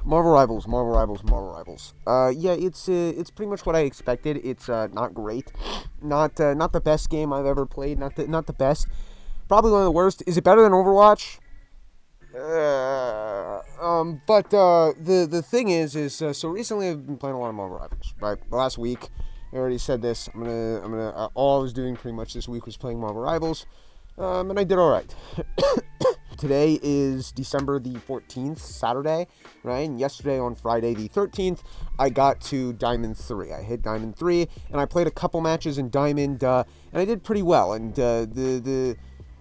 Marvel Rivals, Marvel Rivals, Marvel Rivals. Yeah, it's pretty much what I expected. It's not great, not the best game I've ever played. Not the best. Probably one of the worst. Is it better than Overwatch? But the thing is so recently I've been playing a lot of Marvel Rivals. Right, the last week I already said this. I'm gonna. All I was doing pretty much this week was playing Marvel Rivals, and I did all right. Today is December the 14th, Saturday, right? And yesterday on Friday the 13th, I got to Diamond 3. I hit Diamond 3, and I played a couple matches in Diamond, and I did pretty well. And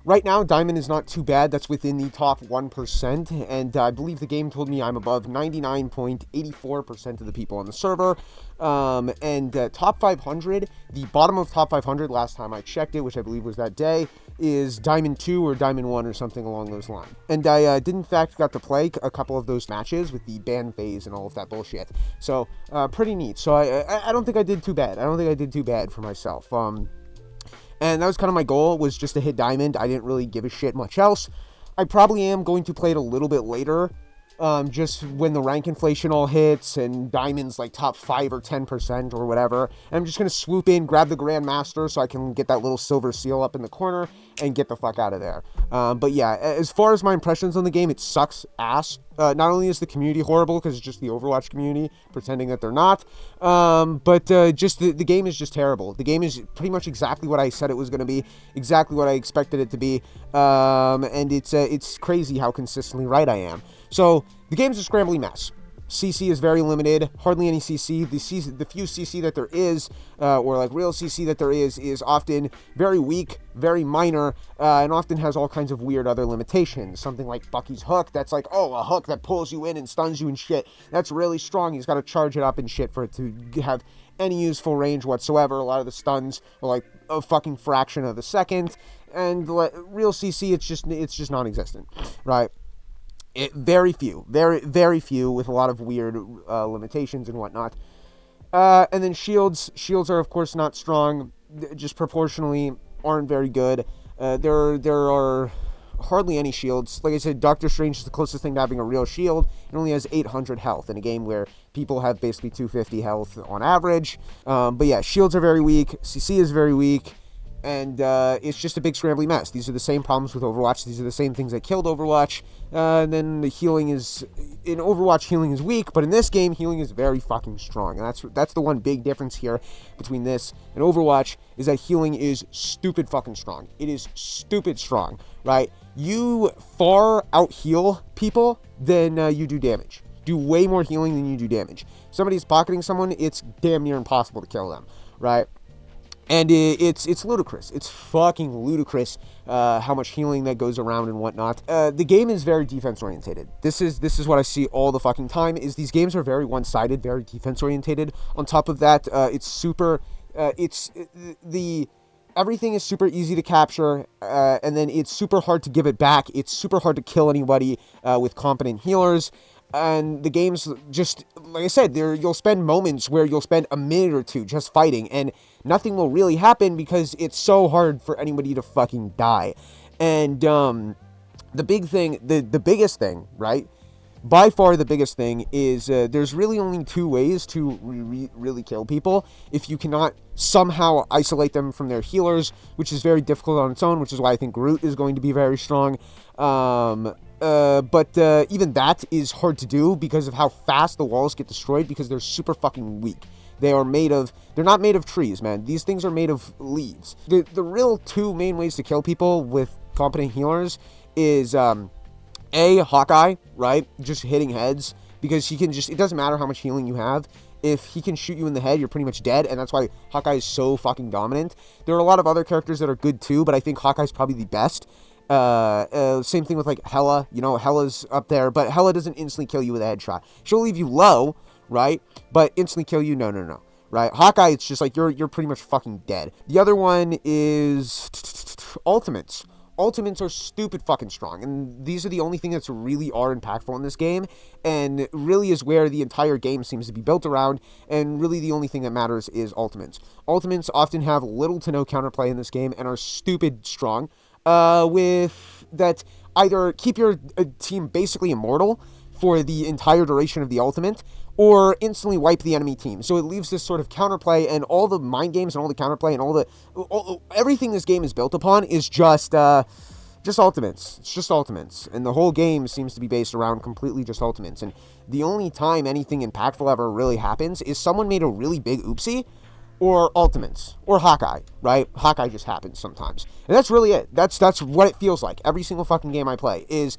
right now, Diamond is not too bad. That's within the top 1%, and I believe the game told me I'm above 99.84% of the people on the server. And top 500, the bottom of top 500 last time I checked it, which I believe was that day, is Diamond 2 or Diamond 1 or something along those lines. And I did in fact got to play a couple of those matches with the ban phase and all of that bullshit. So, pretty neat. So I don't think I did too bad. I don't think I did too bad for myself. And that was kind of my goal, was just to hit Diamond. I didn't really give a shit much else. I probably am going to play it a little bit later, just when the rank inflation all hits and Diamond's like top 5 or 10% or whatever. And I'm just going to swoop in, grab the Grandmaster so I can get that little silver seal up in the corner and get the fuck out of there. But yeah, as far as my impressions on the game, it sucks ass. Not only is the community horrible, because it's just the Overwatch community pretending that they're not, but just the game is just terrible. The game is pretty much exactly what I said it was going to be, exactly what I expected it to be, and it's crazy how consistently right I am. So the game's a scrambly mess. CC is very limited, hardly any CC. The few CC that there is, or like real CC that there is often very weak, very minor, and often has all kinds of weird other limitations. Something like Bucky's hook, that's like, oh, a hook that pulls you in and stuns you and shit. That's really strong. He's got to charge it up and shit for it to have any useful range whatsoever. A lot of the stuns are like a fucking fraction of a second, and real CC, it's just non-existent, right? Very few, very few, with a lot of weird limitations and whatnot. And then shields are of course not strong, just proportionally aren't very good. There are hardly any shields. Like I said, Doctor Strange is the closest thing to having a real shield. It only has 800 health in a game where people have basically 250 health on average. But yeah, shields are very weak. CC is very weak. And it's just a big scrambly mess. These are the same problems with Overwatch. These are the same things that killed Overwatch. And then the healing is... In Overwatch, healing is weak, but in this game, healing is very fucking strong. And that's the one big difference here between this and Overwatch, is that healing is stupid fucking strong. It is stupid strong, right? You far out-heal people than you do damage. Do way more healing than you do damage. If somebody's pocketing someone, it's damn near impossible to kill them, right? And it's ludicrous. It's fucking ludicrous how much healing that goes around and whatnot. The game is very defense-orientated. This is what I see all the fucking time, is these games are very one-sided, very defense-orientated. On top of that, it's super... Everything is super easy to capture, and then it's super hard to give it back. It's super hard to kill anybody with competent healers. And the game's just, like I said, you'll spend moments where you'll spend a minute or two just fighting, and nothing will really happen because it's so hard for anybody to fucking die. And the biggest thing, right? By far the biggest thing is there's really only two ways to really kill people. If you cannot somehow isolate them from their healers, which is very difficult on its own, which is why I think Groot is going to be very strong. But even that is hard to do because of how fast the walls get destroyed, because they're super fucking weak. They're not made of trees, man. These things are made of leaves. The real two main ways to kill people with competent healers is, Hawkeye, right? Just hitting heads, because he can it doesn't matter how much healing you have. If he can shoot you in the head, you're pretty much dead, and that's why Hawkeye is so fucking dominant. There are a lot of other characters that are good too, but I think Hawkeye's probably the best. Same thing with like Hela. Hela's up there, but Hela doesn't instantly kill you with a headshot. She'll leave you low, right? But instantly kill you, no. Right? Hawkeye, it's just like you're pretty much fucking dead. The other one is ultimates. Ultimates are stupid fucking strong, and these are the only thing that's really are impactful in this game, and really is where the entire game seems to be built around, and really the only thing that matters is ultimates. Ultimates often have little to no counterplay in this game and are stupid strong, with that either keep your team basically immortal, for the entire duration of the ultimate, or instantly wipe the enemy team. So it leaves this sort of counterplay, and all the mind games and all the counterplay and everything this game is built upon is just ultimates. It's just ultimates. And the whole game seems to be based around completely just ultimates. And the only time anything impactful ever really happens is someone made a really big oopsie, or ultimates, or Hawkeye, right? Hawkeye just happens sometimes. And that's really it. That's what it feels like. Every single fucking game I play is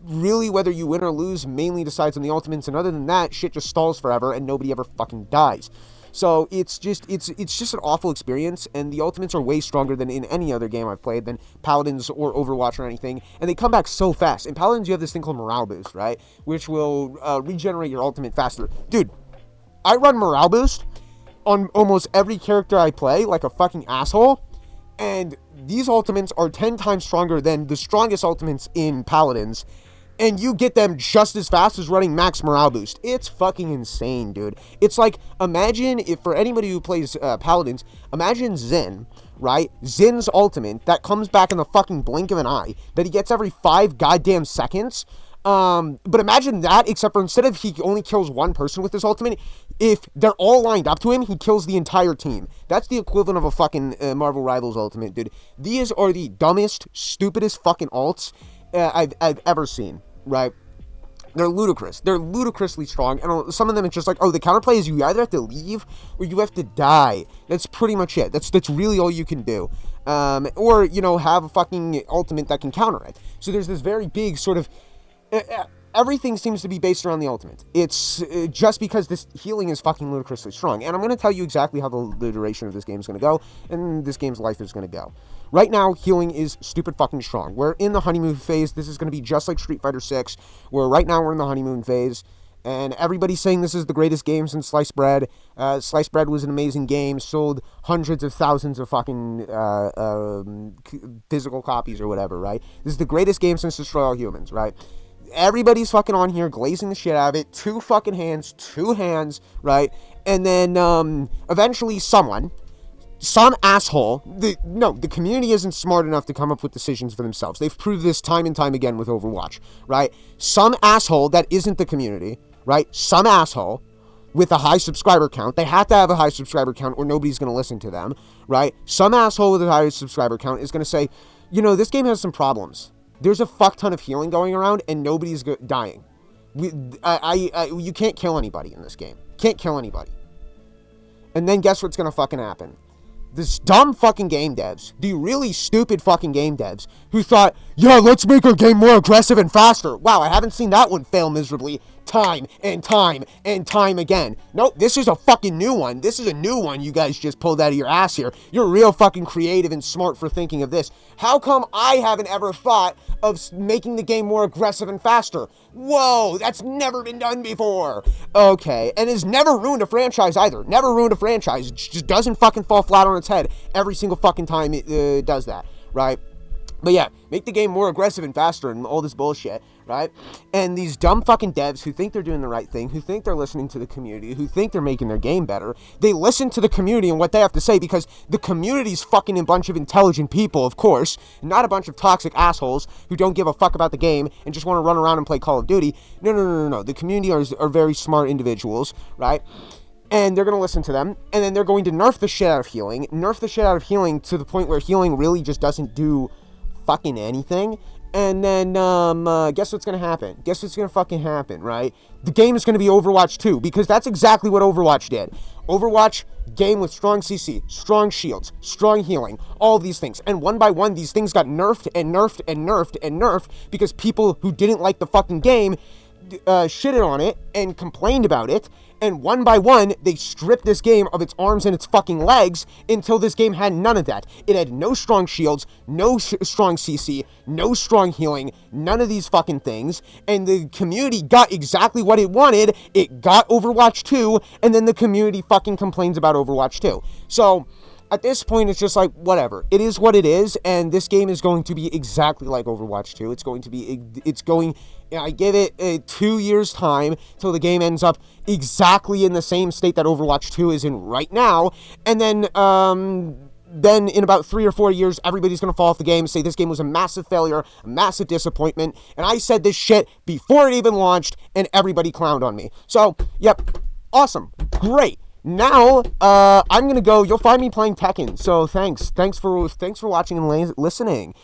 really, whether you win or lose, mainly decides on the ultimates. And other than that, shit just stalls forever and nobody ever fucking dies. So it's just an awful experience, and the ultimates are way stronger than in any other game I've played, than Paladins or Overwatch or anything, and they come back so fast. In Paladins, you have this thing called morale boost, right? Which will regenerate your ultimate faster. Dude, I run morale boost on almost every character I play like a fucking asshole, and these ultimates are 10 times stronger than the strongest ultimates in Paladins, and you get them just as fast as running max morale boost. It's fucking insane, dude. It's like, imagine, if for anybody who plays Paladins, imagine Zen, right? Zen's ultimate that comes back in the fucking blink of an eye, that he gets every 5 goddamn seconds. But imagine that, except for instead of he only kills one person with his ultimate, if they're all lined up to him, he kills the entire team. That's the equivalent of a fucking Marvel Rivals ultimate, dude. These are the dumbest, stupidest fucking alts I've ever seen, right? They're ludicrous. They're ludicrously strong, and some of them it's just like, oh, the counterplay is you either have to leave or you have to die. That's pretty much it. That's really all you can do. Or, you know, have a fucking ultimate that can counter it. So there's this very big sort of... everything seems to be based around the ultimate. It's just because this healing is fucking ludicrously strong. And I'm going to tell you exactly how the duration of this game is going to go, and this game's life is going to go. Right now, healing is stupid fucking strong. We're in the honeymoon phase. This is going to be just like Street Fighter 6, where right now we're in the honeymoon phase, and everybody's saying this is the greatest game since Sliced Bread. Sliced Bread was an amazing game, sold hundreds of thousands of fucking physical copies or whatever, right? This is the greatest game since Destroy All Humans, right? Everybody's fucking on here glazing the shit out of it. 2 hands, right? And then eventually some asshole, the community isn't smart enough to come up with decisions for themselves. They've proved this time and time again with Overwatch, right? Some asshole that isn't the community, right? Some asshole with a high subscriber count. They have to have a high subscriber count or nobody's going to listen to them, right? Some asshole with a high subscriber count is going to say, you know, this game has some problems. There's a fuck ton of healing going around and nobody's dying. You can't kill anybody in this game. Can't kill anybody. And then guess what's going to fucking happen? This dumb fucking game devs, the really stupid fucking game devs, who thought, yeah, let's make our game more aggressive and faster. Wow, I haven't seen that one fail miserably time and time and time again. Nope, this is a fucking new one. This is a new one you guys just pulled out of your ass here. You're real fucking creative and smart for thinking of this. How come I haven't ever thought of making the game more aggressive and faster? Whoa, that's never been done before. Okay, and it's never ruined a franchise either. Never ruined a franchise. It just doesn't fucking fall flat on its head every single fucking time it does that, right? But yeah, make the game more aggressive and faster and all this bullshit, right? And these dumb fucking devs who think they're doing the right thing, who think they're listening to the community, who think they're making their game better, they listen to the community and what they have to say because the community's fucking a bunch of intelligent people, of course, and not a bunch of toxic assholes who don't give a fuck about the game and just want to run around and play Call of Duty. No. The community are very smart individuals, right? And they're going to listen to them, and then they're going to nerf the shit out of healing to the point where healing really just doesn't do fucking anything. And then guess what's gonna happen? Guess what's gonna fucking happen, right? The game is gonna be Overwatch 2, because that's exactly what Overwatch did. Overwatch, game with strong CC, strong shields, strong healing, all these things. And one by one, these things got nerfed and nerfed and nerfed and nerfed because people who didn't like the fucking game shitted on it and complained about it, and one by one they stripped this game of its arms and its fucking legs until this game had none of that. It had no strong shields, no strong CC, no strong healing, none of these fucking things, and the community got exactly what it wanted. It got Overwatch 2, and then the community fucking complains about Overwatch 2. So at this point, it's just like, whatever. It is what it is, and this game is going to be exactly like Overwatch 2. I give it 2 years' time till the game ends up exactly in the same state that Overwatch 2 is in right now, and then then in about 3 or 4 years, everybody's going to fall off the game and say this game was a massive failure, a massive disappointment, and I said this shit before it even launched, and everybody clowned on me. So, yep, awesome, great. Now, I'm going to go. You'll find me playing Tekken, so thanks for watching and listening.